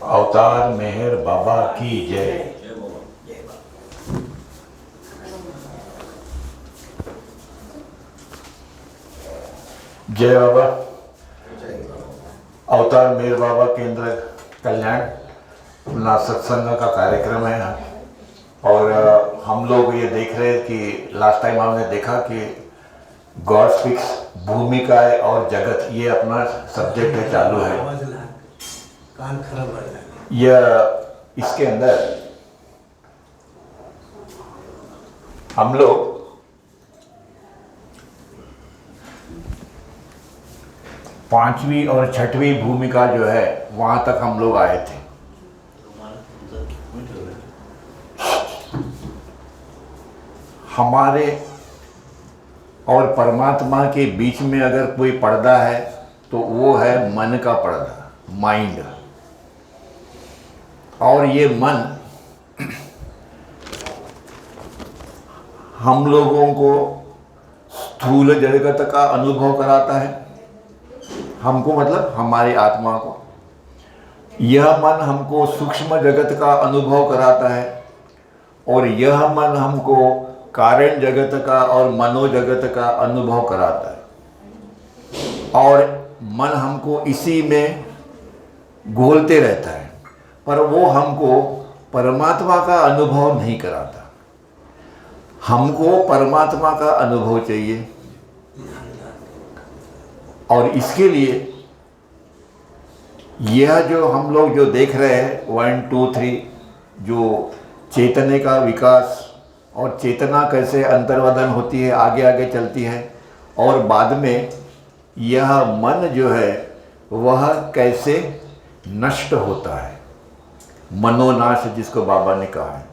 अवतार मेहर बाबा की जय। जय बाबा। अवतार मेहर बाबा केंद्र कल्याण अपना सत्संग का कार्यक्रम है और हम लोग ये देख रहे हैं कि लास्ट टाइम हमने देखा कि गॉड स्पीक्स भूमिकाएं और जगत, ये अपना सब्जेक्ट है, चालू है। कान खराब हो जाएगा। यह इसके अंदर हम लोग पांचवी और छठवीं भूमिका जो है वहां तक हम लोग आए थे। हमारे और परमात्मा के बीच में अगर कोई पर्दा है तो वो है मन का पर्दा, माइंड। और ये मन हम लोगों को स्थूल जगत का अनुभव कराता है, हमको मतलब हमारी आत्मा को। यह मन हमको सूक्ष्म जगत का अनुभव कराता है और यह मन हमको कारण जगत का और मनोजगत का अनुभव कराता है। और मन हमको इसी में घोलते रहता है, पर वो हमको परमात्मा का अनुभव नहीं कराता। हमको परमात्मा का अनुभव चाहिए और इसके लिए यह जो हम लोग जो देख रहे हैं 1, 2, 3, जो चेतने का विकास और चेतना कैसे अंतर्वदन होती है, आगे आगे चलती है, और बाद में यह मन जो है वह कैसे नष्ट होता है, मनोनाश जिसको बाबा ने कहा है।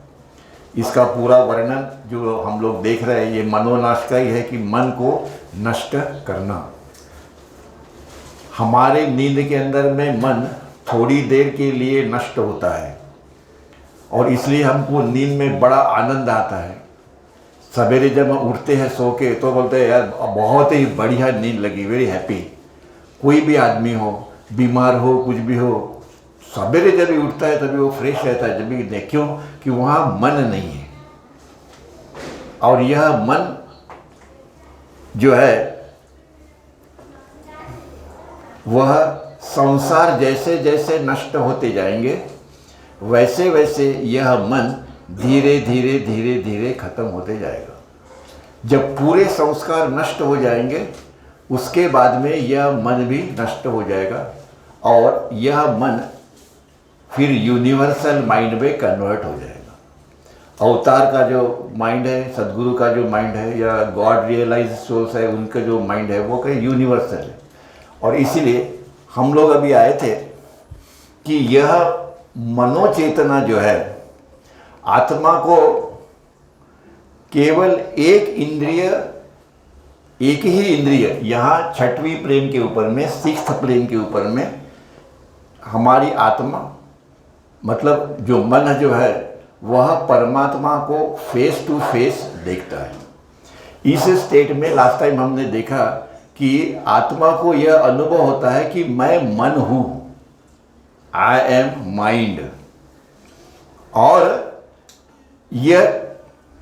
इसका पूरा वर्णन जो हम लोग देख रहे हैं ये मनोनाश का ही है कि मन को नष्ट करना। हमारे नींद के अंदर में मन थोड़ी देर के लिए नष्ट होता है और इसलिए हमको नींद में बड़ा आनंद आता है। सवेरे जब हम उठते हैं सो के तो बोलते हैं यार बहुत ही बढ़िया नींद लगी, वेरी हैप्पी। कोई भी आदमी हो, बीमार हो, कुछ भी हो, सवेरे जब भी उठता है तभी वो फ्रेश रहता है। जब भी देखो कि वहाँ मन नहीं है और यह मन जो है वह संसार जैसे जैसे नष्ट होते जाएंगे वैसे वैसे यह मन धीरे धीरे धीरे धीरे खत्म होते जाएगा। जब पूरे संस्कार नष्ट हो जाएंगे उसके बाद में यह मन भी नष्ट हो जाएगा और यह मन फिर यूनिवर्सल माइंड में कन्वर्ट हो जाएगा। अवतार का जो माइंड है, सदगुरु का जो माइंड है, या गॉड रियलाइज सोल्स है, उनका जो माइंड है वो कहीं यूनिवर्सल है। और इसीलिए हम लोग अभी आए थे कि यह मनोचेतना जो है आत्मा को केवल एक ही इंद्रिय यहाँ छठवीं प्लेन के ऊपर में, 6th प्लेन के ऊपर में हमारी आत्मा मतलब जो मन जो है वह परमात्मा को फेस टू फेस देखता है। इस स्टेट में लास्ट टाइम हमने देखा कि आत्मा को यह अनुभव होता है कि मैं मन हूँ, आई एम माइंड। और यह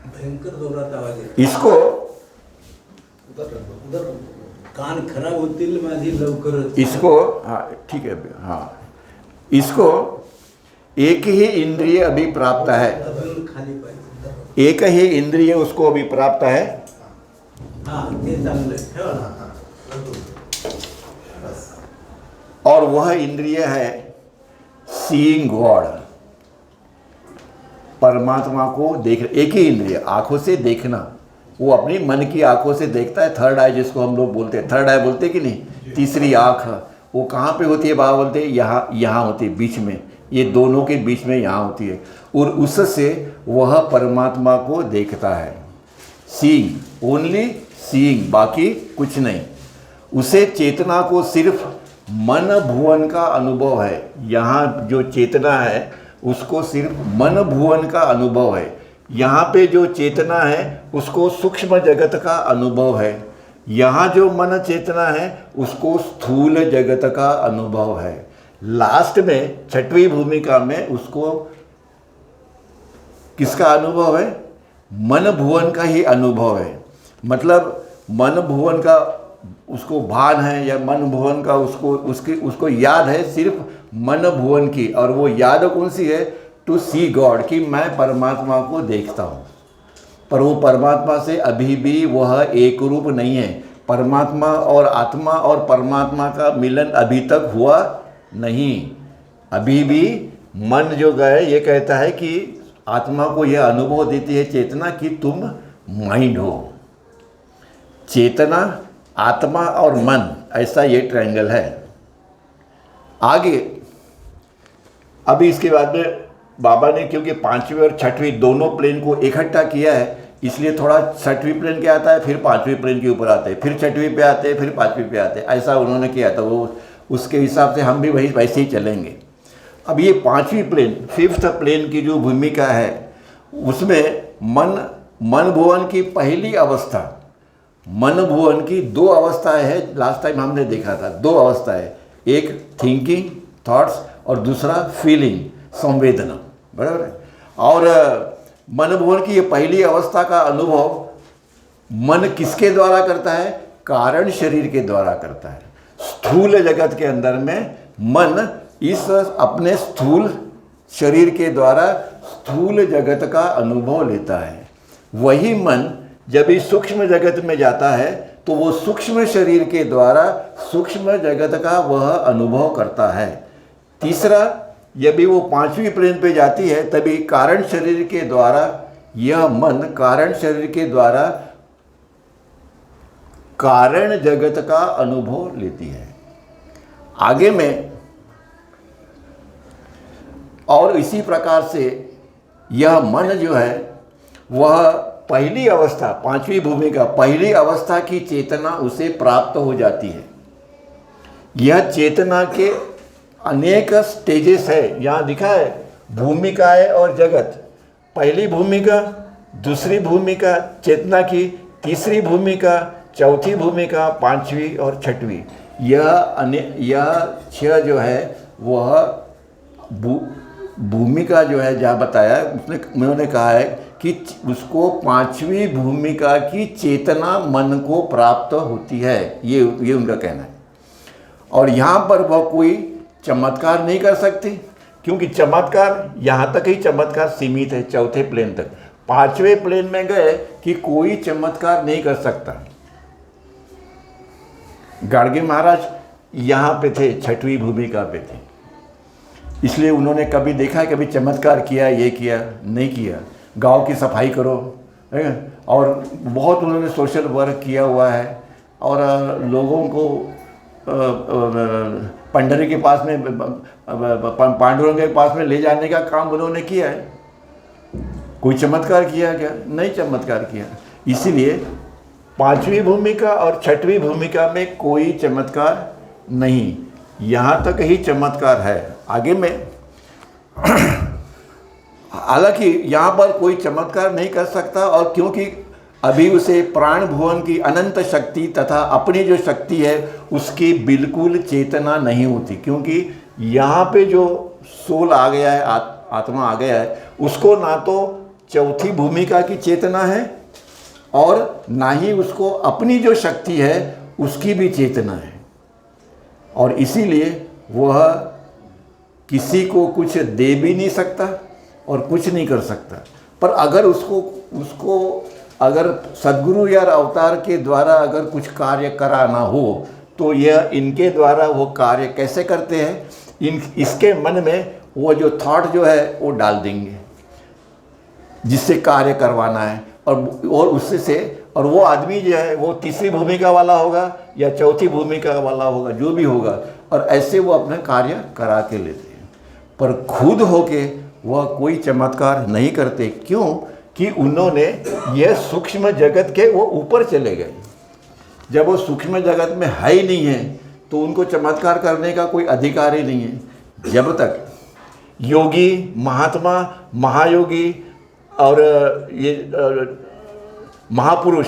भयंकर जोरात आवाज आहे। इसको उधर कान खराब होतील माझी लवकर। इसको हाँ ठीक है, हाँ इसको एक ही इंद्रिय अभी प्राप्त है, अजून खाली पाहिजे। एक ही इंद्रिय उसको अभी प्राप्त है। हाँ ते चांगलं आहे, ठेवा ना। और वह इंद्रिय है सीइंग गॉड, परमात्मा को देख। एक ही इंद्रिय, आंखों से देखना, वो अपनी मन की आंखों से देखता है। थर्ड आई जिसको हम लोग बोलते हैं, थर्ड आई बोलते कि नहीं, तीसरी आंख वो कहाँ पे होती है बाबा बोलते हैं? यहाँ होती है, बीच में, ये दोनों के बीच में यहाँ होती है। और उससे वह परमात्मा को देखता है। सीइंग, ओनली सीइंग, बाकी कुछ नहीं। उसे चेतना को सिर्फ मन भुवन का अनुभव है। यहाँ जो चेतना है उसको सिर्फ मन भुवन का अनुभव है। यहाँ पे जो चेतना है उसको सूक्ष्म जगत का अनुभव है। यहाँ जो मन चेतना है उसको स्थूल जगत का अनुभव है। लास्ट में छठवीं भूमिका में उसको किसका अनुभव है? मन भुवन का ही अनुभव है। मतलब मन भुवन का उसको भान है, या मन भुवन का उसको याद है सिर्फ मन भुवन की। और वो याद कौन सी है? टू सी गॉड, कि मैं परमात्मा को देखता हूँ। पर वो परमात्मा से अभी भी वह एक रूप नहीं है। परमात्मा और आत्मा और परमात्मा का मिलन अभी तक हुआ नहीं। अभी भी मन जो गए ये कहता है कि आत्मा को यह अनुभव देती है चेतना कि तुम माइंड हो। चेतना, आत्मा और मन, ऐसा ये ट्रायंगल है। आगे अभी इसके बाद में बाबा ने, क्योंकि पांचवी और छठवीं दोनों प्लेन को इकट्ठा किया है, इसलिए थोड़ा छठवीं प्लेन के आता है, फिर पांचवी प्लेन के ऊपर आते हैं, फिर छठवीं पे आते हैं, फिर पांचवी पे आते हैं। ऐसा उन्होंने किया था। वो उसके हिसाब से हम भी वैसे ही चलेंगे। अब ये पांचवी प्लेन, फिफ्थ प्लेन की जो भूमिका है, उसमें मन भुवन की पहली अवस्था, मन भुवन की दो अवस्थाएं हैं। लास्ट टाइम हमने देखा था, दो अवस्थाएं, एक थिंकिंग थॉट्स और दूसरा फीलिंग संवेदना, बराबर है। और मन भुवन की ये पहली अवस्था का अनुभव मन किसके द्वारा करता है? कारण शरीर के द्वारा करता है। स्थूल जगत के अंदर में मन इस अपने स्थूल शरीर के द्वारा स्थूल जगत का अनुभव लेता है। वही मन जब इस सूक्ष्म जगत में जाता है तो वो सूक्ष्म शरीर के द्वारा सूक्ष्म जगत का वह अनुभव करता है। तीसरा, यदि वो पांचवी प्लेन पे जाती है तभी कारण शरीर के द्वारा यह मन कारण शरीर के द्वारा कारण जगत का अनुभव लेती है। आगे में और इसी प्रकार से यह मन जो है वह पहली अवस्था, पांचवी भूमिका, पहली अवस्था की चेतना उसे प्राप्त हो जाती है। यह चेतना के अनेक स्टेजेस है, यहाँ दिखा है भूमिकाएं और जगत। पहली भूमिका, दूसरी भूमिका चेतना की, तीसरी भूमिका, चौथी भूमिका, पांचवी और छठवीं। यह छह जो है वह भूमिका जो है जहाँ बताया उन्होंने कहा है कि उसको पांचवी भूमिका की चेतना मन को प्राप्त होती है, ये उनका कहना है। और यहाँ पर वह कोई चमत्कार नहीं कर सकती, क्योंकि चमत्कार यहाँ तक ही चमत्कार सीमित है, चौथे प्लेन तक। पांचवें प्लेन में गए कि कोई चमत्कार नहीं कर सकता। गाडगे महाराज यहाँ पे थे, छठवीं भूमिका पे थे, इसलिए उन्होंने कभी देखा है, कभी चमत्कार किया, ये किया नहीं किया। गांव की सफाई करो, और बहुत उन्होंने सोशल वर्क किया हुआ है, और लोगों को पंडरी के पास में, पांडुरंग के पास में ले जाने का काम उन्होंने किया है। कोई चमत्कार किया क्या? नहीं चमत्कार किया। इसीलिए पांचवी भूमिका और छठवीं भूमिका में कोई चमत्कार नहीं, यहाँ तक ही चमत्कार है। आगे में हालांकि यहाँ पर कोई चमत्कार नहीं कर सकता, और क्योंकि अभी उसे प्राण भुवन की अनंत शक्ति तथा अपनी जो शक्ति है उसकी बिल्कुल चेतना नहीं होती, क्योंकि यहाँ पे जो सोल आ गया है, आत्मा आ गया है, उसको ना तो चौथी भूमिका की चेतना है और ना ही उसको अपनी जो शक्ति है उसकी भी चेतना है। और इसीलिए वह किसी को कुछ दे भी नहीं सकता और कुछ नहीं कर सकता। पर अगर उसको अगर सद्गुरु या अवतार के द्वारा अगर कुछ कार्य कराना हो तो यह इनके द्वारा वो कार्य कैसे करते हैं, इसके मन में वो जो थॉट जो है वो डाल देंगे जिससे कार्य करवाना है, और उससे से और वो आदमी जो है वो तीसरी भूमिका वाला होगा या चौथी भूमिका वाला होगा, जो भी होगा, और ऐसे वो अपने कार्य करा के लेते हैं। पर खुद होके वह कोई चमत्कार नहीं करते। क्यों? कि उन्होंने यह सूक्ष्म जगत के वो ऊपर चले गए। जब वो सूक्ष्म जगत में है ही नहीं है तो उनको चमत्कार करने का कोई अधिकार ही नहीं है। जब तक योगी, महात्मा, महायोगी और ये महापुरुष,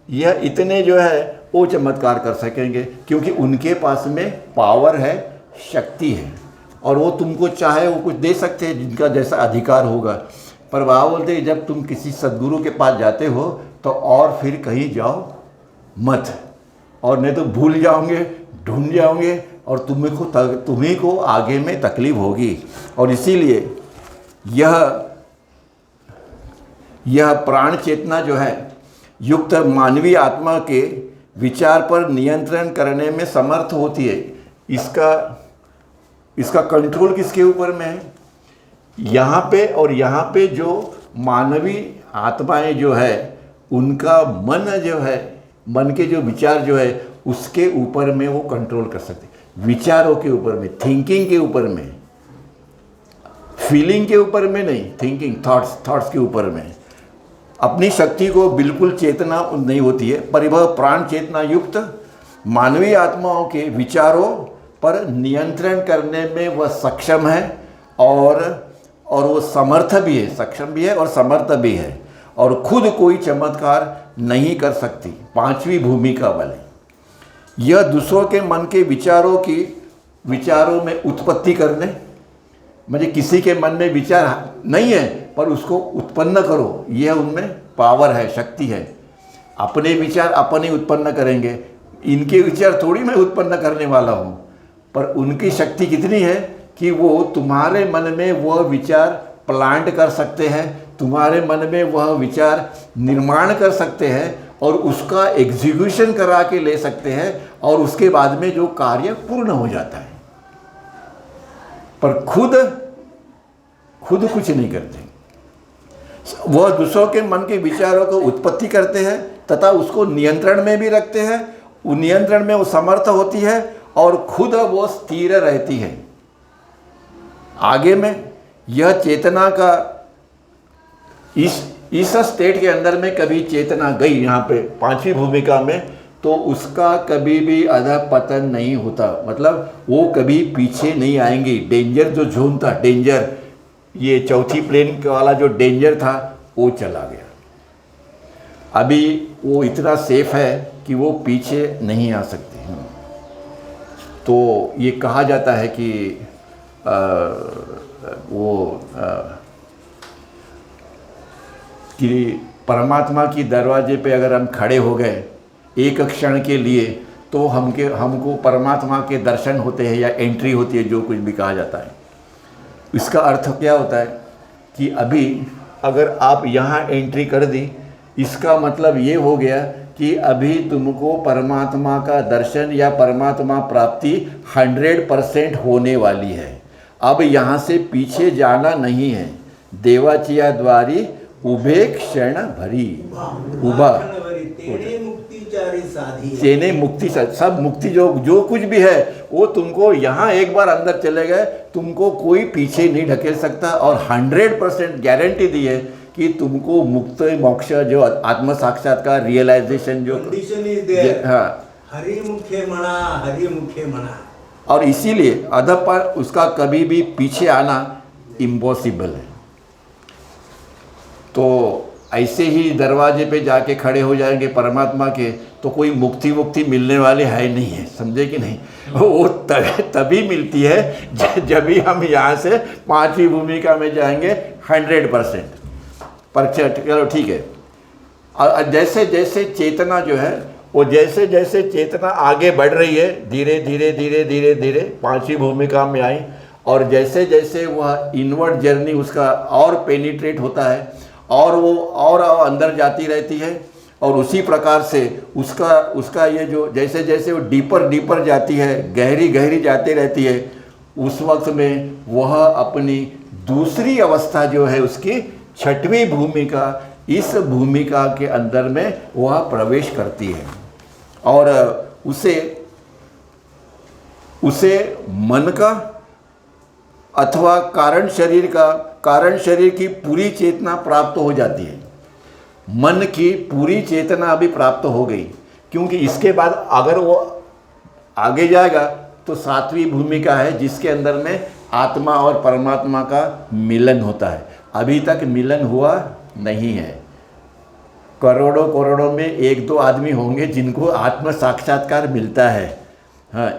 यह इतने जो है वो चमत्कार कर सकेंगे, क्योंकि उनके पास में पावर है, शक्ति है। और वो तुमको चाहे वो कुछ दे सकते हैं, जिनका जैसा अधिकार होगा। पर बाबा बोलते हैं जब तुम किसी सदगुरु के पास जाते हो तो और फिर कहीं जाओ मत, और नहीं तो भूल जाओगे, ढूंढ जाओगे, और तुम्ही को आगे में तकलीफ होगी। और इसीलिए यह प्राण चेतना जो है युक्त मानवीय आत्मा के विचार पर नियंत्रण करने में समर्थ होती है। इसका कंट्रोल किसके ऊपर में है? यहाँ पे और यहाँ पे जो मानवीय आत्माएं जो है उनका मन जो है, मन के जो विचार जो है उसके ऊपर में वो कंट्रोल कर सकते, विचारों के ऊपर में, थिंकिंग के ऊपर में, फीलिंग के ऊपर में नहीं, थिंकिंग थॉट्स के ऊपर में। अपनी शक्ति को बिल्कुल चेतना नहीं होती है, पर वह प्राण चेतना युक्त मानवीय आत्माओं के विचारों पर नियंत्रण करने में वह सक्षम है और वो समर्थ भी है, सक्षम भी है और समर्थ भी है, और खुद कोई चमत्कार नहीं कर सकती। पांचवी भूमिका वाले, यह दूसरों के मन के विचारों में उत्पत्ति करने, मुझे किसी के मन में विचार नहीं है पर उसको उत्पन्न करो, यह उनमें पावर है, शक्ति है। अपने विचार अपन ही उत्पन्न करेंगे, इनके विचार थोड़ी मैं उत्पन्न करने वाला हूँ, पर उनकी शक्ति कितनी है कि वो तुम्हारे मन में वह विचार प्लांट कर सकते हैं, तुम्हारे मन में वह विचार निर्माण कर सकते हैं और उसका एग्जीक्यूशन करा के ले सकते हैं, और उसके बाद में जो कार्य पूर्ण हो जाता है। पर खुद कुछ नहीं करते, वह दूसरों के मन के विचारों को उत्पत्ति करते हैं तथा उसको नियंत्रण में भी रखते हैं, नियंत्रण में वो समर्थ होती है और खुद वो स्थिर रहती है। आगे में यह चेतना का इस स्टेट के अंदर में कभी चेतना गई यहाँ पे पांचवी भूमिका में, तो उसका कभी भी अधा पतन नहीं होता, मतलब वो कभी पीछे नहीं आएंगी। डेंजर जो जोन था, डेंजर ये चौथी प्लेन वाला जो डेंजर था वो चला गया, अभी वो इतना सेफ है कि वो पीछे नहीं आ सकती। तो ये कहा जाता है कि कि परमात्मा की दरवाजे पे अगर हम खड़े हो गए एक क्षण के लिए तो हमको परमात्मा के दर्शन होते हैं या एंट्री होती है, जो कुछ भी कहा जाता है। इसका अर्थ क्या होता है कि अभी अगर आप यहाँ एंट्री कर दी, इसका मतलब ये हो गया कि अभी तुमको परमात्मा का दर्शन या परमात्मा प्राप्ति 100% होने वाली है। अब यहाँ से पीछे जाना नहीं है। देवाचिया द्वारी उभे क्षण भरी, उभा चेने मुक्ति, सब मुक्ति जो कुछ भी है वो तुमको यहाँ एक बार अंदर चले गए, तुमको कोई पीछे नहीं ढकेल सकता, और 100% गारंटी दी है कि तुमको मुक्त मोक्ष जो आत्म साक्षात्कार रियलाइजेशन जो हरि मुखे मना, और इसीलिए अधः पर उसका कभी भी पीछे आना इम्पॉसिबल है। तो ऐसे ही दरवाजे पे जाके खड़े हो जाएंगे परमात्मा के, तो कोई मुक्ति मिलने वाले है नहीं है, समझे कि नहीं? वो तभी मिलती है जब भी हम यहाँ से पांचवी भूमिका में जाएंगे 100%। पर चलो ठीक है। और जैसे जैसे चेतना जो है वो जैसे चेतना आगे बढ़ रही है, धीरे धीरे पांचवी भूमिका में आई, और जैसे जैसे वह इनवर्ड जर्नी उसका और पेनिट्रेट होता है और वो और अंदर जाती रहती है, और उसी प्रकार से उसका ये जो जैसे जैसे वो डीपर जाती है, गहरी जाती रहती है, उस वक्त में वह अपनी दूसरी अवस्था जो है उसकी छठवीं भूमिका, इस भूमिका के अंदर में वह प्रवेश करती है, और उसे मन का अथवा कारण शरीर की पूरी चेतना प्राप्त हो जाती है। मन की पूरी चेतना अभी प्राप्त हो गई, क्योंकि इसके बाद अगर वो आगे जाएगा तो सातवीं भूमिका है जिसके अंदर में आत्मा और परमात्मा का मिलन होता है। अभी तक मिलन हुआ नहीं है। करोड़ों में 1-2 आदमी होंगे जिनको आत्म साक्षात्कार मिलता है। हाँ,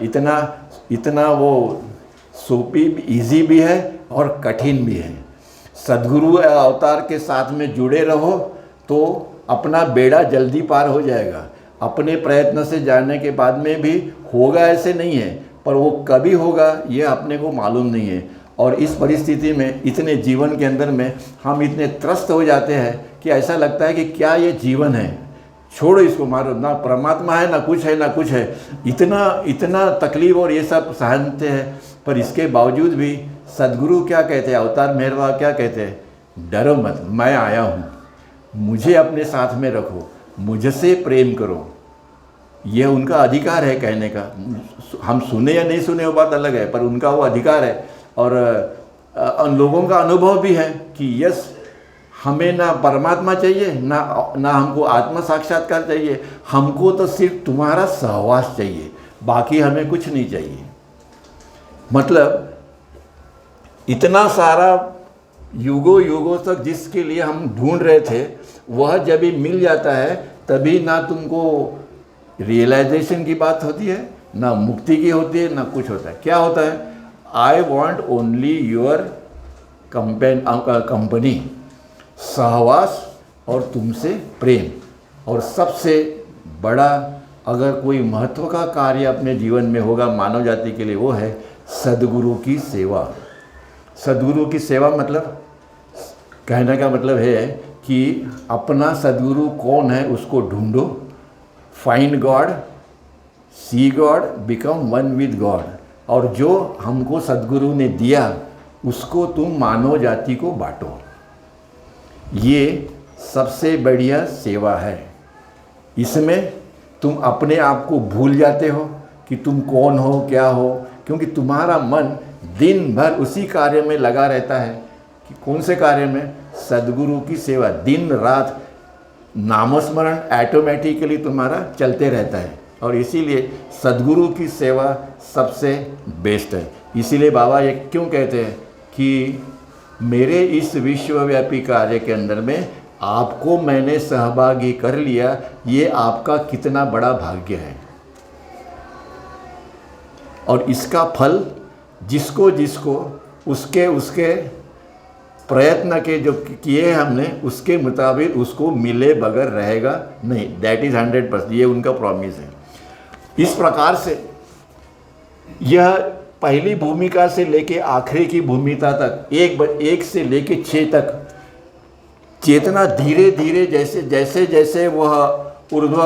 इतना वो सोपी इजी भी है और कठिन भी है। सद्गुरु अवतार के साथ में जुड़े रहो तो अपना बेड़ा जल्दी पार हो जाएगा। अपने प्रयत्न से जाने के बाद में भी होगा ऐसे नहीं है, पर वो कभी होगा ये अपने को मालूम नहीं है। और इस परिस्थिति में इतने जीवन के अंदर में हम इतने त्रस्त हो जाते हैं कि ऐसा लगता है कि क्या ये जीवन है, छोड़ो इसको, मारो, ना परमात्मा है ना कुछ है ना कुछ है। इतना तकलीफ और ये सब सहनते हैं, पर इसके बावजूद भी सद्गुरु क्या कहते हैं, अवतार मेहरवा क्या कहते हैं, डरो मत, मैं आया हूँ, मुझे अपने साथ में रखो, मुझसे प्रेम करो। यह उनका अधिकार है कहने का। हम सुने या नहीं सुने वो बात अलग है, पर उनका वो अधिकार है। और उन लोगों का अनुभव भी है कि यस, हमें ना परमात्मा चाहिए ना हमको आत्म साक्षात्कार चाहिए, हमको तो सिर्फ तुम्हारा सहवास चाहिए, बाकी हमें कुछ नहीं चाहिए। मतलब इतना सारा युगों तक जिसके लिए हम ढूंढ रहे थे, वह जब भी मिल जाता है तभी ना तुमको रियलाइजेशन की बात होती है, ना मुक्ति की होती है, ना कुछ होता है। क्या होता है, I want only your company, सहवास और तुमसे प्रेम। और सबसे बड़ा अगर कोई महत्व का कार्य अपने जीवन में होगा मानव जाति के लिए, वो है सद्गुरु की सेवा। सद्गुरु की सेवा मतलब, कहने का मतलब है कि अपना सद्गुरु कौन है उसको ढूंढो, find God, see God, become one with God. और जो हमको सद्गुरु ने दिया उसको तुम मानव जाति को बांटो। ये सबसे बढ़िया सेवा है। इसमें तुम अपने आप को भूल जाते हो कि तुम कौन हो, क्या हो, क्योंकि तुम्हारा मन दिन भर उसी कार्य में लगा रहता है। कि कौन से कार्य में, सद्गुरु की सेवा। दिन रात नामस्मरण ऑटोमेटिकली तुम्हारा चलते रहता है, और इसीलिए सद्गुरु की सेवा सबसे बेस्ट है। इसीलिए बाबा ये क्यों कहते हैं कि मेरे इस विश्वव्यापी कार्य के अंदर में आपको मैंने सहभागी कर लिया, ये आपका कितना बड़ा भाग्य है। और इसका फल जिसको जिसको उसके प्रयत्न के जो किए हमने उसके मुताबिक उसको मिले बगैर रहेगा नहीं। दैट इज़ 100%, ये उनका प्रॉमिस है। इस प्रकार से यह पहली भूमिका से लेके आखिरी की भूमिका तक, एक से लेके 6 तक चेतना धीरे धीरे जैसे जैसे वह ऊर्ध्व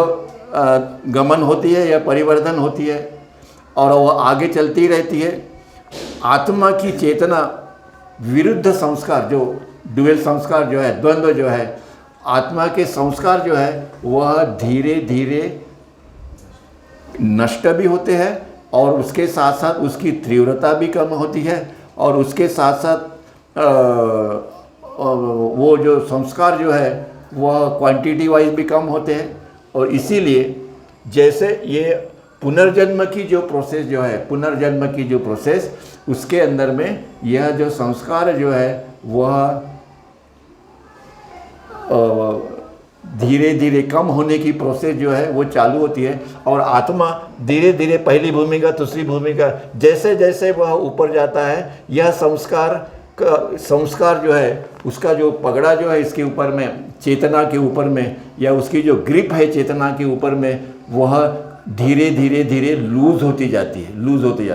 गमन होती है या परिवर्तन होती है और वह आगे चलती रहती है। आत्मा की चेतना विरुद्ध संस्कार, जो ड्यूअल संस्कार जो है, द्वंद्व जो है, आत्मा के संस्कार जो है वह धीरे धीरे नष्ट भी होते हैं और उसके साथ साथ उसकी तीव्रता भी कम होती है और उसके साथ साथ वो जो संस्कार जो है वह क्वांटिटी वाइज भी कम होते हैं। और इसीलिए जैसे ये पुनर्जन्म की जो प्रोसेस जो है, पुनर्जन्म की जो प्रोसेस, उसके अंदर में यह जो संस्कार जो है वह धीरे धीरे कम होने की प्रोसेस जो है वो चालू होती है। और आत्मा धीरे धीरे पहली भूमिका दूसरी भूमिका जैसे जैसे वह ऊपर जाता है, यह संस्कार जो है उसका जो पगड़ा जो है इसके ऊपर में, चेतना के ऊपर में, या उसकी जो ग्रिप है चेतना के ऊपर में, वह धीरे धीरे धीरे लूज होती जाती है। लूज होती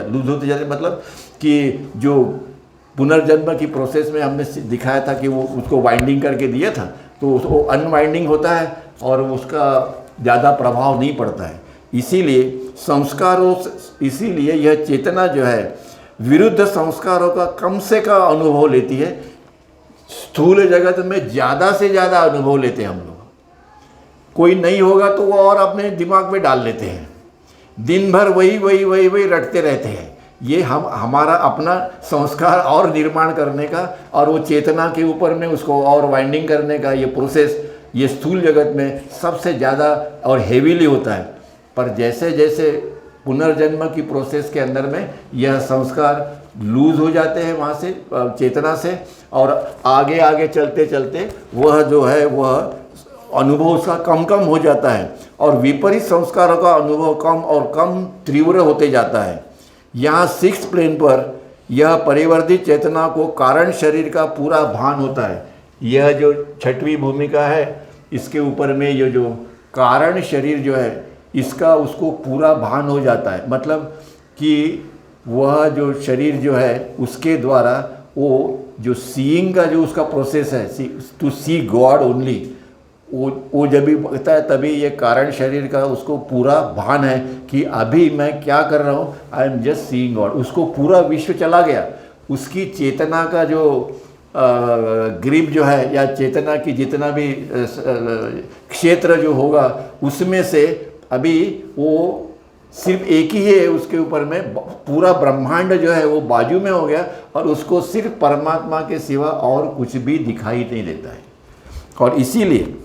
जाती मतलब कि जो पुनर्जन्म की प्रोसेस में हमने दिखाया था कि वो उसको वाइंडिंग करके दिया था, तो उसको अनवाइंडिंग होता है और उसका ज़्यादा प्रभाव नहीं पड़ता है। इसीलिए यह चेतना जो है विरुद्ध संस्कारों का कम से कम अनुभव लेती है। स्थूल जगत में ज़्यादा से ज़्यादा अनुभव लेते हैं हम लोग। कोई नहीं होगा तो वो और अपने दिमाग में डाल लेते हैं, दिन भर वही रटते रहते हैं। ये हमारा अपना संस्कार और निर्माण करने का और वो चेतना के ऊपर में उसको और वाइंडिंग करने का ये प्रोसेस, ये स्थूल जगत में सबसे ज़्यादा और हेवीली होता है। पर जैसे जैसे पुनर्जन्म की प्रोसेस के अंदर में यह संस्कार लूज हो जाते हैं वहाँ से, चेतना से, और आगे आगे चलते चलते वह जो है वह अनुभव उसका कम हो जाता है और विपरीत संस्कारों का अनुभव कम और कम तीव्र होते जाता है। यहाँ 6th प्लेन पर यह परिवर्तित चेतना को कारण शरीर का पूरा भान होता है। यह जो छठवीं भूमिका है, इसके ऊपर में ये जो कारण शरीर जो है इसका उसको पूरा भान हो जाता है। मतलब कि वह जो शरीर जो है उसके द्वारा वो जो सीइंग का जो उसका प्रोसेस है, टू सी गॉड ओनली, वो जब भी बता है तभी ये कारण शरीर का उसको पूरा भान है कि अभी मैं क्या कर रहा हूँ, I am just seeing God. उसको पूरा विश्व चला गया, उसकी चेतना का जो ग्रिप जो है या चेतना की जितना भी क्षेत्र जो होगा उसमें से अभी वो सिर्फ एक ही है, उसके ऊपर में पूरा ब्रह्मांड जो है वो बाजू में हो गया और उसको सिर्फ परमात्मा के सिवा और कुछ भी दिखाई नहीं देता है। और इसीलिए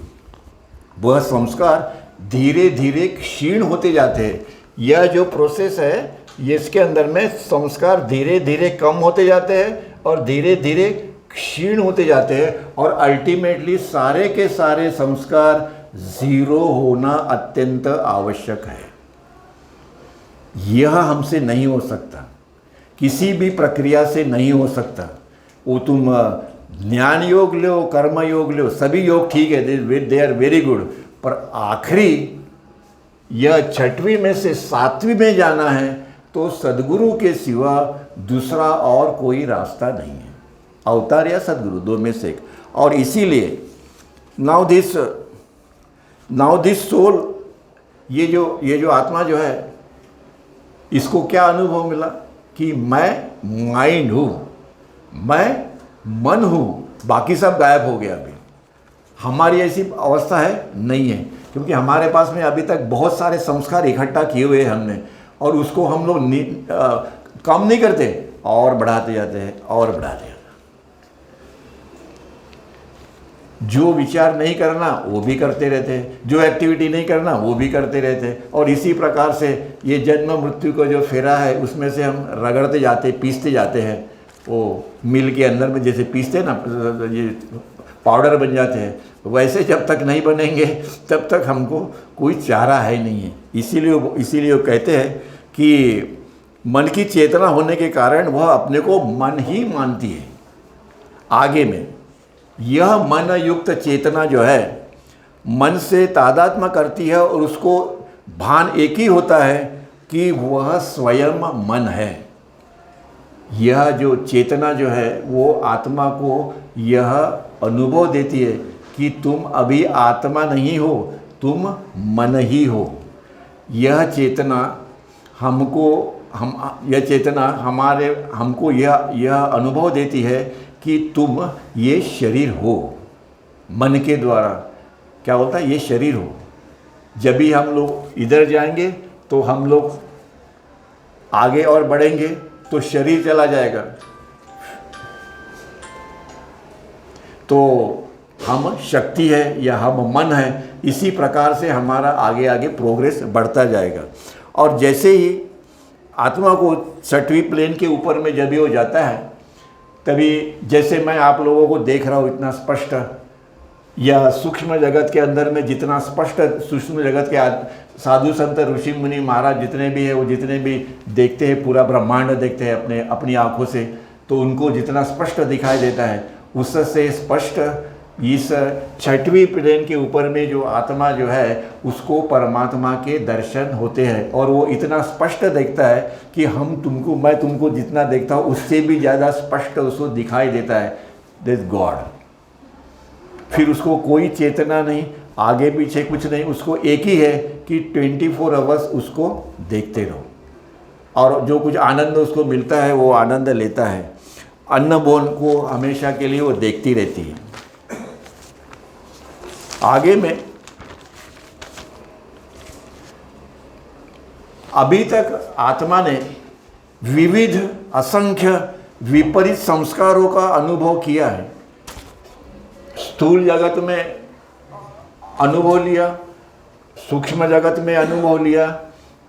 वह संस्कार धीरे धीरे क्षीण होते जाते हैं। यह जो प्रोसेस है ये इसके अंदर में संस्कार धीरे धीरे कम होते जाते हैं और धीरे धीरे क्षीण होते जाते हैं और अल्टीमेटली सारे के सारे संस्कार जीरो होना अत्यंत आवश्यक है। यह हमसे नहीं हो सकता, किसी भी प्रक्रिया से नहीं हो सकता। वो तुम ज्ञान योग लो, कर्म योग लो, सभी योग ठीक है, दे आर वेरी गुड, पर आखिरी यह छठवीं में से सातवीं में जाना है तो सदगुरु के सिवा दूसरा और कोई रास्ता नहीं है, अवतार या सदगुरु, दो में से एक। और इसीलिए नाउ दिस सोल, ये जो आत्मा जो है इसको क्या अनुभव मिला कि मैं माइंड हूँ, मैं मन हूँ, बाकी सब गायब हो गया। अभी हमारी ऐसी अवस्था है नहीं है, क्योंकि हमारे पास में अभी तक बहुत सारे संस्कार इकट्ठा किए हुए हैं हमने, और उसको हम लोग कम नहीं करते और बढ़ाते जाते हैं और बढ़ाते जाते हैं। जो विचार नहीं करना वो भी करते रहते हैं, जो एक्टिविटी नहीं करना वो भी करते रहते हैं, और इसी प्रकार से ये जन्म मृत्यु का जो फेरा है उसमें से हम रगड़ते जाते, पीसते जाते हैं। वो मिल के अंदर में जैसे पीसते ना, ये पाउडर बन जाते हैं, वैसे जब तक नहीं बनेंगे तब तक हमको कोई चारा है नहीं है। इसीलिए वो कहते हैं कि मन की चेतना होने के कारण वह अपने को मन ही मानती है। आगे में यह मन युक्त चेतना जो है मन से तादात्म्य करती है और उसको भान एक ही होता है कि वह स्वयं मन है। यह जो चेतना जो है वो आत्मा को यह अनुभव देती है कि तुम अभी आत्मा नहीं हो, तुम मन ही हो। यह चेतना हमको यह अनुभव देती है कि तुम ये शरीर हो। मन के द्वारा क्या होता है, ये शरीर हो। जब भी हम लोग इधर जाएंगे तो हम लोग आगे और बढ़ेंगे तो शरीर चला जाएगा, तो हम शक्ति है या हम मन है, इसी प्रकार से हमारा आगे आगे प्रोग्रेस बढ़ता जाएगा। और जैसे ही आत्मा को छठवीं प्लेन के ऊपर में जब भी हो जाता है, तभी जैसे मैं आप लोगों को देख रहा हूँ इतना स्पष्ट, या सूक्ष्म जगत के अंदर में जितना स्पष्ट सूक्ष्म जगत के साधु संत ऋषि मुनि महाराज जितने भी है, वो जितने भी देखते हैं, पूरा ब्रह्मांड देखते हैं अपनी आँखों से, तो उनको जितना स्पष्ट दिखाई देता है उससे स्पष्ट इस छठवीं प्लेन के ऊपर में जो आत्मा जो है उसको परमात्मा के दर्शन होते हैं। और वो इतना स्पष्ट देखता है कि मैं तुमको जितना देखता हूँ उससे भी ज़्यादा स्पष्ट उसको दिखाई देता है, दिस गॉड। फिर उसको कोई चेतना नहीं, आगे पीछे कुछ नहीं, उसको एक ही है कि 24 आवर्स उसको देखते रहो, और जो कुछ आनंद उसको मिलता है वो आनंद लेता है। अन्न बोन को हमेशा के लिए वो देखती रहती है। आगे में अभी तक आत्मा ने विविध असंख्य विपरीत संस्कारों का अनुभव किया है। स्थूल जगत में अनुभव लिया, सूक्ष्म जगत में अनुभव लिया,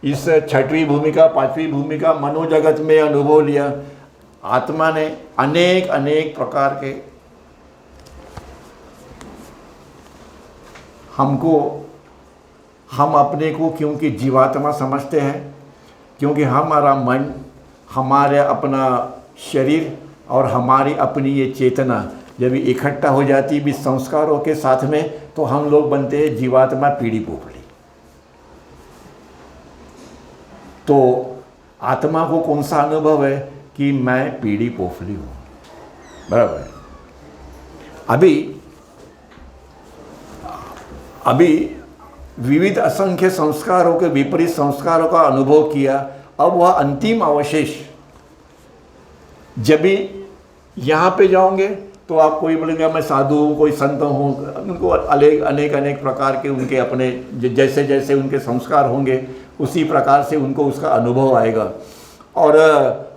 इस छठवीं भूमिका पांचवी भूमिका मनोजगत में अनुभव लिया। आत्मा ने अनेक अनेक प्रकार के हम अपने को क्योंकि जीवात्मा समझते हैं, क्योंकि हमारा मन हमारे अपना शरीर और हमारी अपनी ये चेतना जब इकट्ठा हो जाती भी संस्कारों के साथ में, तो हम लोग बनते हैं जीवात्मा पीढ़ी पोपड़ी। तो आत्मा को कौन सा अनुभव है कि मैं पीढ़ी पोपली हूँ, बराबर है। अभी विविध असंख्य संस्कारों के विपरीत संस्कारों का अनुभव किया। अब वह अंतिम अवशेष, जब भी यहाँ पे जाओगे तो आप कोई बोलेंगे मैं साधु हूँ, कोई संत हूँ, उनको अनेक प्रकार के उनके अपने जैसे जैसे उनके संस्कार होंगे उसी प्रकार से उनको उसका अनुभव आएगा। और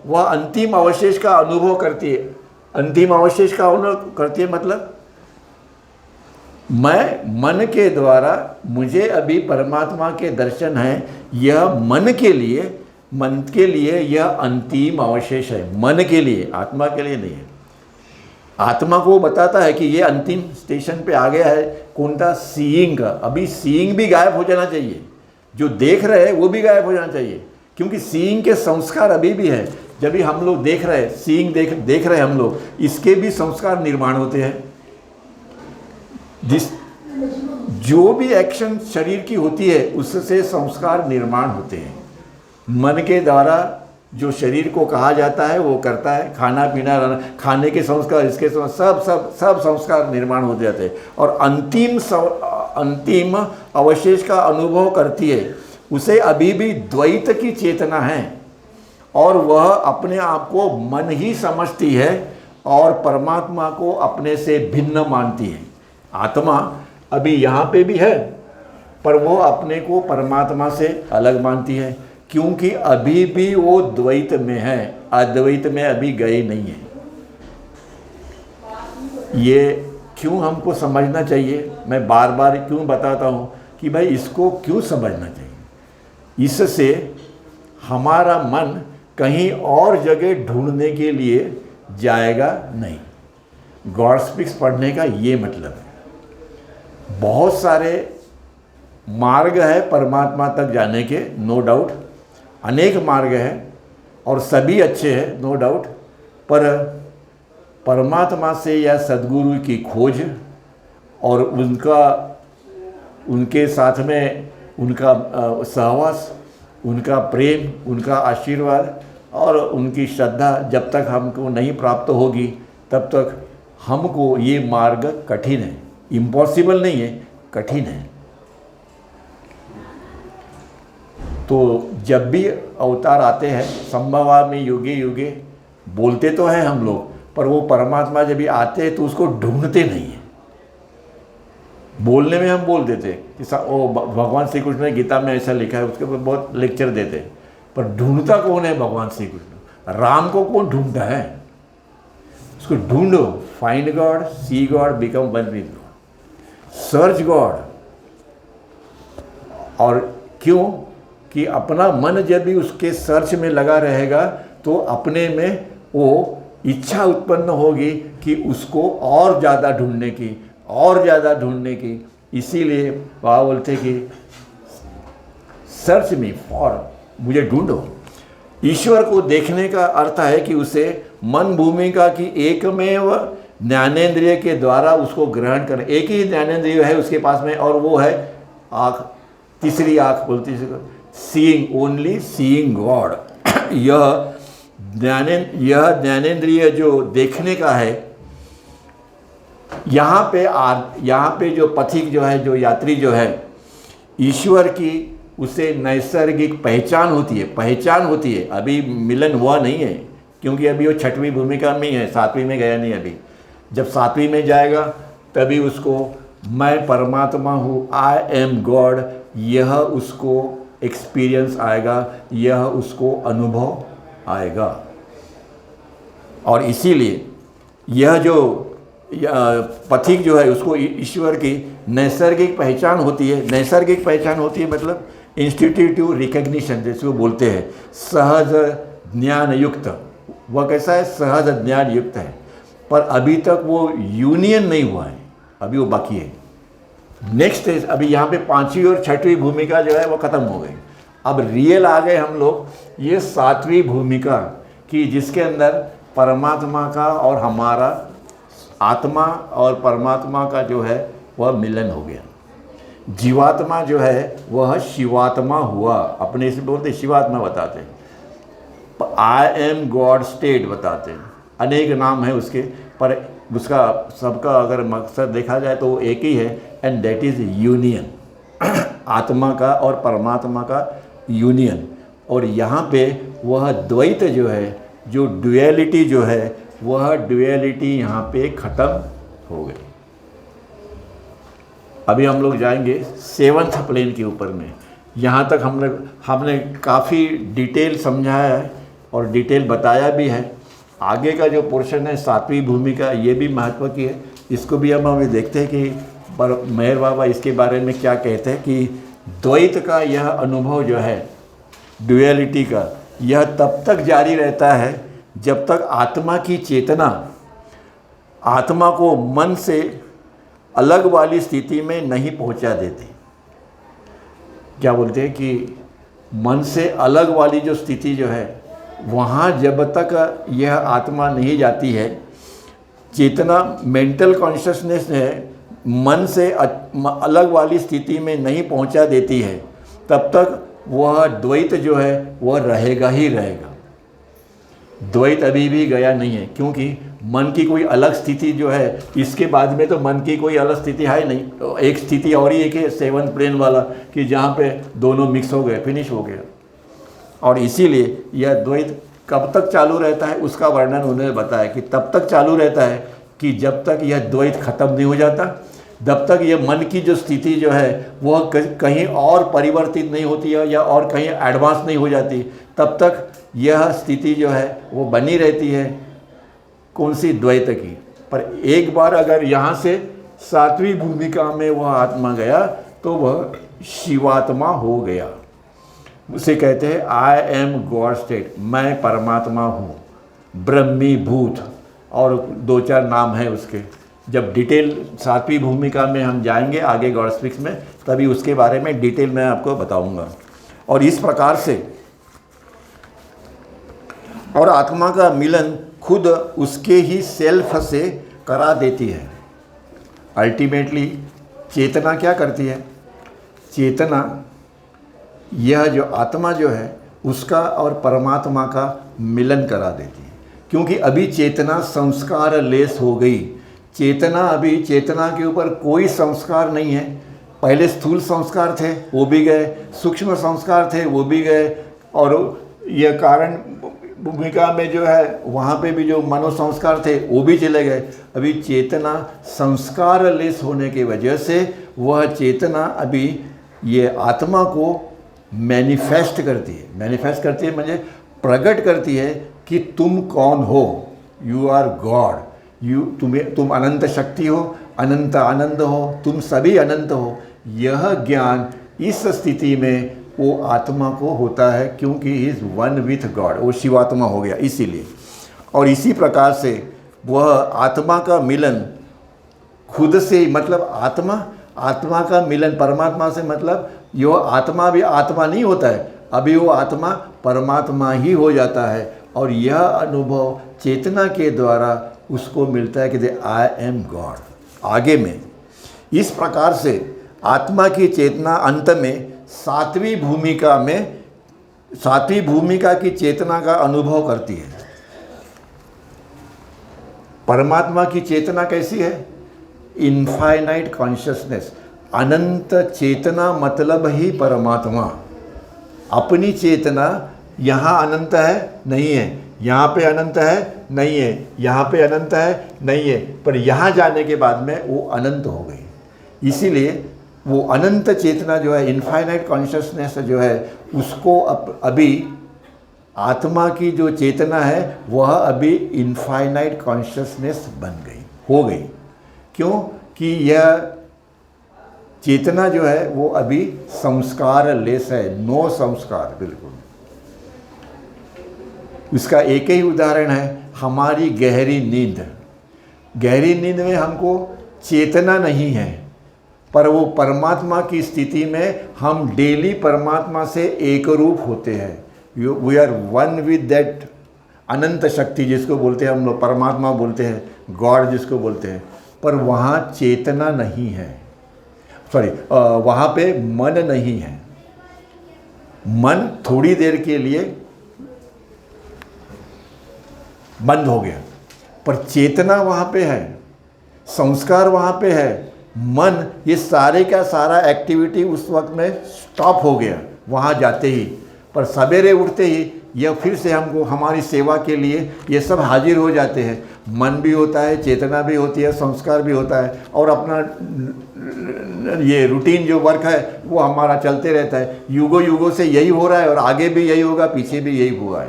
वह अंतिम अवशेष का अनुभव करती है। अंतिम अवशेष का अनुभव करती है मतलब मैं मन के द्वारा, मुझे अभी परमात्मा के दर्शन है, यह मन के लिए यह अंतिम अवशेष है। मन के लिए, आत्मा के लिए नहीं है। आत्मा को बताता है कि ये अंतिम स्टेशन पे आ गया है। कौन सा? सीइंग का। अभी सीइंग भी गायब हो जाना चाहिए, जो देख रहे हैं वो भी गायब हो जाना चाहिए, क्योंकि सीइंग के संस्कार अभी भी है। जब भी हम लोग देख रहे हैं, सीइंग देख रहे हैं हम लोग, इसके भी संस्कार निर्माण होते हैं। जो भी एक्शन शरीर की होती है उससे संस्कार निर्माण होते हैं। मन के द्वारा जो शरीर को कहा जाता है वो करता है, खाना पीना, खाने के संस्कार, इसके सब संस्कार निर्माण हो जाते हैं। और अंतिम अवशेष का अनुभव करती है, उसे अभी भी द्वैत की चेतना है और वह अपने आप को मन ही समझती है और परमात्मा को अपने से भिन्न मानती है। आत्मा अभी यहाँ पे भी है, पर वो अपने को परमात्मा से अलग मानती है, क्योंकि अभी भी वो द्वैत में है, अद्वैत में अभी गए नहीं है। ये क्यों हमको समझना चाहिए, मैं बार बार क्यों बताता हूँ कि भाई इसको क्यों समझना चाहिए। इससे हमारा मन कहीं और जगह ढूंढने के लिए जाएगा नहीं। गॉड स्पीक्स पढ़ने का ये मतलब है। बहुत सारे मार्ग है परमात्मा तक जाने के, नो डाउट, अनेक मार्ग हैं और सभी अच्छे हैं, नो डाउट, पर परमात्मा से या सद्गुरु की खोज और उनके साथ में उनका सहवास, उनका प्रेम, उनका आशीर्वाद और उनकी श्रद्धा जब तक हमको नहीं प्राप्त होगी तब तक हमको ये मार्ग कठिन है। इम्पॉसिबल नहीं है, कठिन है। तो जब भी अवतार आते हैं, संभवामि युगे युगे बोलते तो हैं हम लोग, पर वो परमात्मा जब भी आते हैं तो उसको ढूंढते नहीं है। बोलने में हम बोल देते कि ओ भगवान श्री कृष्ण ने गीता में ऐसा लिखा है, उसके ऊपर बहुत लेक्चर देते, पर ढूंढता कौन है? भगवान श्री कृष्ण। राम को कौन ढूंढता है? उसको ढूंढो, find God, see God, become one with God, search God. और क्यों? कि अपना मन जब भी उसके सर्च में लगा रहेगा तो अपने में वो इच्छा उत्पन्न होगी कि उसको और ज़्यादा ढूंढने की, और ज़्यादा ढूंढने की। इसीलिए बाबा बोलते कि सर्च मी फॉर, मुझे ढूंढो। ईश्वर को देखने का अर्थ है कि उसे मन भूमिका की एकमेव ज्ञानेंद्रिय के द्वारा उसको ग्रहण करें। एक ही ज्ञानेंद्रिय है उसके पास में और वो है आँख, तीसरी आँख बोलती है, सीइंग, ओनली सीइंग गॉड। यह ज्ञानेंद्रिय जो देखने का है, यहाँ पे जो पथिक जो है, जो यात्री जो है, ईश्वर की उसे नैसर्गिक पहचान होती है। अभी मिलन हुआ नहीं है, क्योंकि अभी वो 6वीं भूमिका में ही है, 7वीं में गया नहीं अभी। जब 7वीं में जाएगा तभी उसको मैं परमात्मा हूँ, आई एम गॉड, यह उसको एक्सपीरियंस आएगा, यह उसको अनुभव आएगा। और इसीलिए यह जो पथिक जो है उसको ईश्वर की नैसर्गिक पहचान होती है। नैसर्गिक पहचान होती है मतलब इंस्टिट्यूटिव रिकग्निशन, जैसे वो बोलते हैं, सहज ज्ञान युक्त। वह कैसा है? सहज ज्ञान युक्त है, पर अभी तक वो यूनियन नहीं हुआ है, अभी वो बाकी है। नेक्स्ट है, अभी यहाँ पे 5वीं और 6वीं भूमिका जो है वो ख़त्म हो गई। अब रियल आ गए हम लोग ये 7वीं भूमिका की, जिसके अंदर परमात्मा का और हमारा आत्मा और परमात्मा का जो है वह मिलन हो गया। जीवात्मा जो है वह शिवात्मा हुआ, अपने से बोलते शिवात्मा बताते हैं, आई एम गॉड स्टेट बताते हैं। अनेक नाम है उसके, पर उसका सबका अगर मकसद देखा जाए तो वो एक ही है, एंड दैट इज़ यूनियन, आत्मा का और परमात्मा का यूनियन। और यहाँ पे वह द्वैत जो है, जो ड्यूअलिटी जो है, वह ड्यूअलिटी यहाँ पे ख़त्म हो गई। अभी हम लोग जाएंगे 7th प्लेन के ऊपर में। यहाँ तक हमने काफ़ी डिटेल समझाया है और डिटेल बताया भी है। आगे का जो पोर्शन है 7वीं भूमि का, ये भी महत्व की है। इसको भी हम अभी देखते हैं कि मेहर बाबा इसके बारे में क्या कहते हैं कि द्वैत का यह अनुभव जो है, ड्यूअलिटी का, यह तब तक जारी रहता है जब तक आत्मा की चेतना आत्मा को मन से अलग वाली स्थिति में नहीं पहुंचा देती। क्या बोलते हैं कि मन से अलग वाली जो स्थिति जो है, वहाँ जब तक यह आत्मा नहीं जाती है, चेतना मेंटल कॉन्शियसनेस है, मन से अलग वाली स्थिति में नहीं पहुंचा देती है, तब तक वह द्वैत जो है वह रहेगा ही रहेगा। द्वैत अभी भी गया नहीं है, क्योंकि मन की कोई अलग स्थिति जो है, इसके बाद में तो मन की कोई अलग स्थिति है ही नहीं। तो एक स्थिति और ही एक है 7th प्लेन वाला, कि जहाँ पे दोनों मिक्स हो गए, फिनिश हो गया। और इसीलिए यह द्वैत कब तक चालू रहता है उसका वर्णन उन्होंने बताया कि तब तक चालू रहता है कि जब तक यह द्वैत खत्म नहीं हो जाता, जब तक ये मन की जो स्थिति जो है वह कहीं और परिवर्तित नहीं होती है या और कहीं एडवांस नहीं हो जाती, तब तक यह स्थिति जो है वो बनी रहती है। कौन सी? द्वैत की। पर एक बार अगर यहाँ से 7वीं भूमिका में वह आत्मा गया तो वह शिवात्मा हो गया। उसे कहते हैं आई एम गॉड स्टेट, मैं परमात्मा हूँ, ब्रह्मी भूत, और 2-4 नाम है उसके। जब डिटेल 7वीं भूमिका में हम जाएंगे आगे गॉड स्पीक्स में, तभी उसके बारे में डिटेल मैं आपको बताऊंगा। और इस प्रकार से और आत्मा का मिलन खुद उसके ही सेल्फ से करा देती है। अल्टीमेटली चेतना क्या करती है? चेतना, यह जो आत्मा जो है उसका और परमात्मा का मिलन करा देती है, क्योंकि अभी चेतना संस्कार लेस हो गई। चेतना, अभी चेतना के ऊपर कोई संस्कार नहीं है। पहले स्थूल संस्कार थे वो भी गए, सूक्ष्म संस्कार थे वो भी गए, और यह कारण भूमिका में जो है वहाँ पे भी जो मनोसंस्कार थे वो भी चले गए। अभी चेतना संस्कार लेस होने की वजह से वह चेतना अभी ये आत्मा को मैनिफेस्ट करती है। मैनिफेस्ट करती है म्हणजे प्रकट करती है कि तुम कौन हो, यू आर गॉड, तुम अनंत शक्ति हो, अनंत आनंद हो, तुम सभी अनंत हो। यह ज्ञान इस स्थिति में वो आत्मा को होता है, क्योंकि he is one with God, वो शिवात्मा हो गया इसीलिए। और इसी प्रकार से वह आत्मा का मिलन खुद से, मतलब आत्मा का मिलन परमात्मा से, मतलब यो आत्मा भी आत्मा नहीं होता है, अभी वो आत्मा परमात्मा ही हो जाता है। और यह अनुभव चेतना के द्वारा उसको मिलता है कि आई एम गॉड। आगे में इस प्रकार से आत्मा की चेतना अंत में 7वीं भूमिका की चेतना का अनुभव करती है। परमात्मा की चेतना कैसी है? इनफाइनाइट कॉन्शियसनेस, अनंत चेतना, मतलब ही परमात्मा। अपनी चेतना यहाँ अनंत है नहीं है, यहाँ पे अनंत है नहीं है, यहाँ पे अनंत है नहीं है, पर यहाँ जाने के बाद में वो अनंत हो गई। इसीलिए वो अनंत चेतना जो है, इनफाइनाइट कॉन्शियसनेस जो है, उसको अभी आत्मा की जो चेतना है वह अभी इनफाइनाइट कॉन्शियसनेस बन गई, हो गई। क्यों? कि यह चेतना जो है वो अभी संस्कार लेस है, नो संस्कार, बिल्कुल। इसका एक ही उदाहरण है हमारी गहरी नींद। गहरी नींद में हमको चेतना नहीं है, पर वो परमात्मा की स्थिति में हम डेली परमात्मा से एक रूप होते हैं। We are one with that अनंत शक्ति जिसको बोलते हैं हम लोग, परमात्मा बोलते हैं, गॉड जिसको बोलते हैं, पर वहाँ चेतना नहीं है, सॉरी वहाँ पे मन नहीं है। मन थोड़ी देर के लिए बंद हो गया, पर चेतना वहाँ पे है, संस्कार वहाँ पे है। मन ये सारे का सारा एक्टिविटी उस वक्त में स्टॉप हो गया वहाँ जाते ही, पर सवेरे उठते ही यह फिर से हमको हमारी सेवा के लिए ये सब हाजिर हो जाते हैं। मन भी होता है, चेतना भी होती है, संस्कार भी होता है, और अपना ये रूटीन जो वर्क है वो हमारा चलते रहता है। युगों युगों से यही हो रहा है और आगे भी यही होगा, पीछे भी यही हुआ है।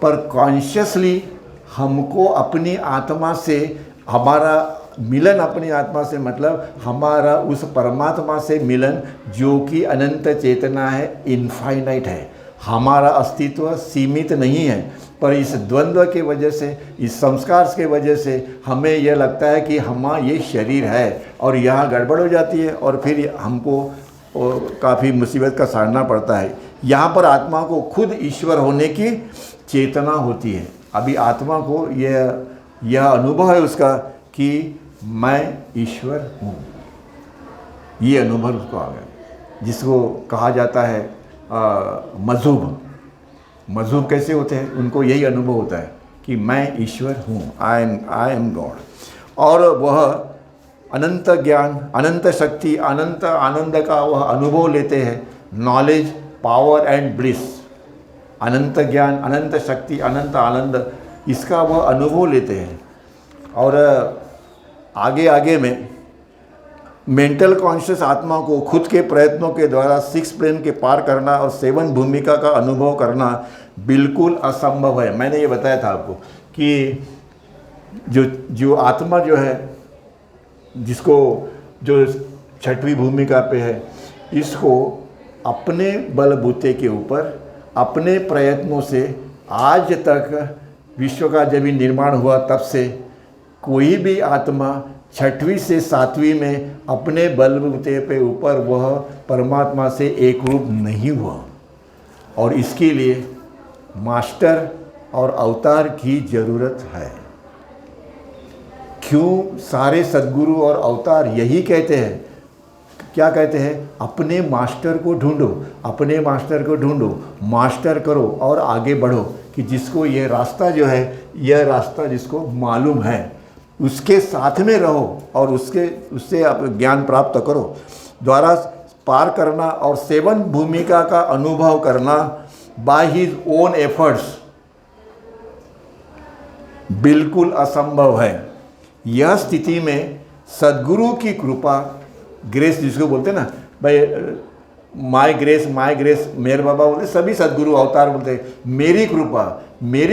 पर कॉन्शियसली हमको अपनी आत्मा से हमारा मिलन, अपनी आत्मा से मतलब हमारा उस परमात्मा से मिलन जो कि अनंत चेतना है, इनफाइनाइट है। हमारा अस्तित्व सीमित नहीं है, पर इस द्वंद्व के वजह से, इस संस्कार के वजह से हमें यह लगता है कि ये शरीर है, और यहाँ गड़बड़ हो जाती है और फिर हमको काफ़ी मुसीबत का सामना पड़ता है। यहाँ पर आत्मा को खुद ईश्वर होने की चेतना होती है। अभी आत्मा को यह अनुभव है उसका कि मैं ईश्वर हूँ, ये अनुभव उसको आ गया, जिसको कहा जाता है मजहूब। मजहूब कैसे होते हैं? उनको यही अनुभव होता है कि मैं ईश्वर हूँ, आई एम गॉड। और वह अनंत ज्ञान, अनंत शक्ति, अनंत आनंद का वह अनुभव लेते हैं। नॉलेज, पावर एंड ब्लिस, अनंत ज्ञान, अनंत शक्ति, अनंत आनंद, इसका वह अनुभव लेते हैं। और आगे आगे में मेंटल कॉन्शियस आत्मा को खुद के प्रयत्नों के द्वारा 6 प्लेन के पार करना और 7 भूमिका का अनुभव करना बिल्कुल असंभव है। मैंने ये बताया था आपको कि जो आत्मा जो है, जिसको जो 6वीं भूमिका पे है, इसको अपने बलबूते के ऊपर, अपने प्रयत्नों से आज तक विश्व का जब भी निर्माण हुआ तब से कोई भी आत्मा 6वीं से 7वीं में अपने बलबूते पे ऊपर वह परमात्मा से एक रूप नहीं हुआ। और इसके लिए मास्टर और अवतार की ज़रूरत है। क्यों? सारे सद्गुरु और अवतार यही कहते हैं। क्या कहते हैं? अपने मास्टर को ढूंढो, अपने मास्टर को ढूंढो, मास्टर करो और आगे बढ़ो, कि जिसको यह रास्ता जो है, यह रास्ता जिसको मालूम है, उसके साथ में रहो और उससे आप ज्ञान प्राप्त करो। द्वारा पार करना और 7 भूमिका का अनुभव करना बाय हिज ओन एफर्ट्स बिल्कुल असंभव है। यह स्थिति में सद्गुरु की कृपा, ग्रेस जिसको बोलते हैं ना भाई, माय ग्रेस, मेरे बाबा बोलते, सभी सद्गुरु अवतार बोलते हैं मेरी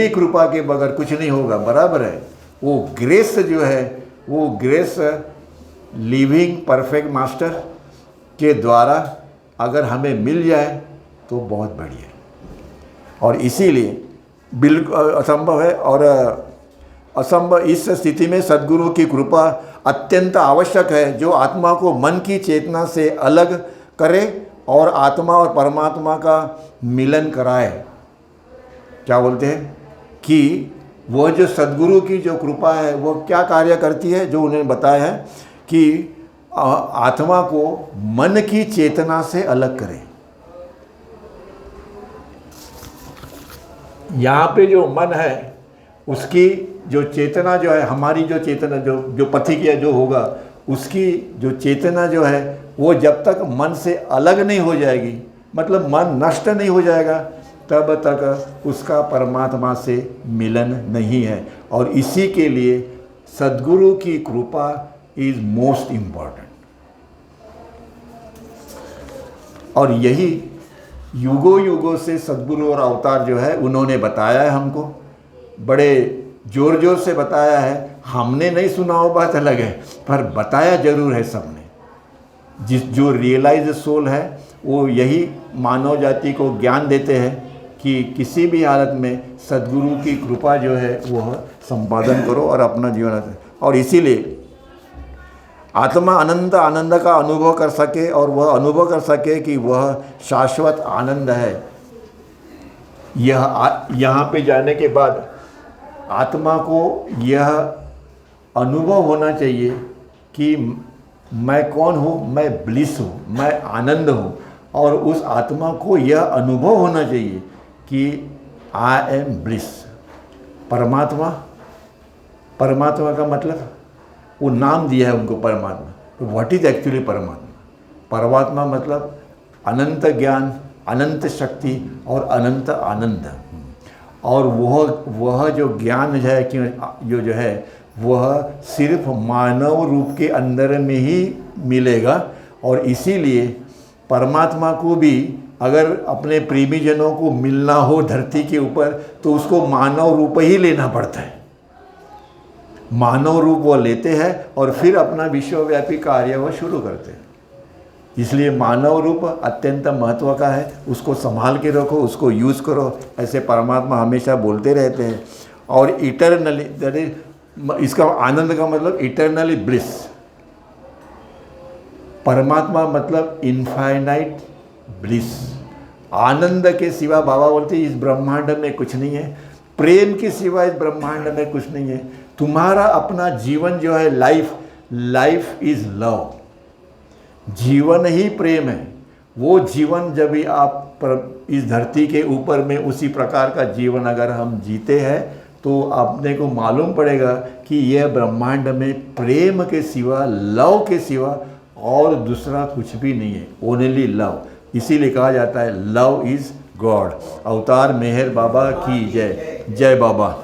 कृपा के बगैर कुछ नहीं होगा। बराबर है। वो ग्रेस जो है, वो ग्रेस लिविंग परफेक्ट मास्टर के द्वारा अगर हमें मिल जाए तो बहुत बढ़िया। और इसीलिए बिल्कुल असंभव है। और असंभव इस स्थिति में सद्गुरु की कृपा अत्यंत आवश्यक है, जो आत्मा को मन की चेतना से अलग करे और आत्मा और परमात्मा का मिलन कराए। क्या बोलते हैं कि वह जो सद्गुरु की जो कृपा है वो क्या कार्य करती है, जो उन्होंने बताया है कि आत्मा को मन की चेतना से अलग करें। यहाँ पे जो मन है उसकी जो चेतना जो है, हमारी जो चेतना जो पथिक या जो होगा, उसकी जो चेतना जो है वो जब तक मन से अलग नहीं हो जाएगी, मतलब मन नष्ट नहीं हो जाएगा, तब तक उसका परमात्मा से मिलन नहीं है। और इसी के लिए सद्गुरु की कृपा इज मोस्ट इम्पॉर्टेंट। और यही युगों युगों से सद्गुरु और अवतार जो है उन्होंने बताया है हमको, बड़े जोर जोर से बताया है। हमने नहीं सुना हो बात अलग है, पर बताया जरूर है सबने। जो रियलाइज सोल है वो यही मानव जाति को ज्ञान देते हैं कि किसी भी हालत में सद्गुरु की कृपा जो है वह संपादन करो और अपना जीवन। और इसीलिए आत्मा अनंत आनंद का अनुभव कर सके और वह अनुभव कर सके कि वह शाश्वत आनंद है। यहाँ पे जाने के बाद आत्मा को यह अनुभव होना चाहिए कि मैं कौन हूँ, मैं ब्लिस हूँ, मैं आनंद हूँ। और उस आत्मा को यह अनुभव होना चाहिए कि आई एम ब्लिस। परमात्मा, परमात्मा का मतलब वो नाम दिया है उनको परमात्मा। तो व्हाट इज एक्चुअली परमात्मा? परमात्मा मतलब अनंत ज्ञान, अनंत शक्ति और अनंत आनंद। और वह जो ज्ञान है कि जो है वह सिर्फ मानव रूप के अंदर में ही मिलेगा। और इसीलिए परमात्मा को भी अगर अपने प्रेमीजनों को मिलना हो धरती के ऊपर तो उसको मानव रूप ही लेना पड़ता है। मानव रूप वो लेते हैं और फिर अपना विश्वव्यापी कार्य वो शुरू करते हैं। इसलिए मानव रूप अत्यंत महत्व का है, उसको संभाल के रखो, उसको यूज़ करो, ऐसे परमात्मा हमेशा बोलते रहते हैं। और इटरनली, दैट इज इसका आनंद का मतलब इटरनली ब्लिस। परमात्मा मतलब इनफाइनाइट ब्लिस। आनंद के सिवा बाबा बोलते इस ब्रह्मांड में कुछ नहीं है, प्रेम के सिवा इस ब्रह्मांड में कुछ नहीं है। तुम्हारा अपना जीवन जो है लाइफ इज लव, जीवन ही प्रेम है। वो जीवन जब भी आप इस धरती के ऊपर में उसी प्रकार का जीवन अगर हम जीते हैं तो अपने को मालूम पड़ेगा कि यह ब्रह्मांड में प्रेम के सिवा, लव के सिवा और दूसरा कुछ भी नहीं है, ओनली लव। इसीलिए कहा जाता है लव इज़ गॉड। अवतार मेहर बाबा की जय। जय बाबा।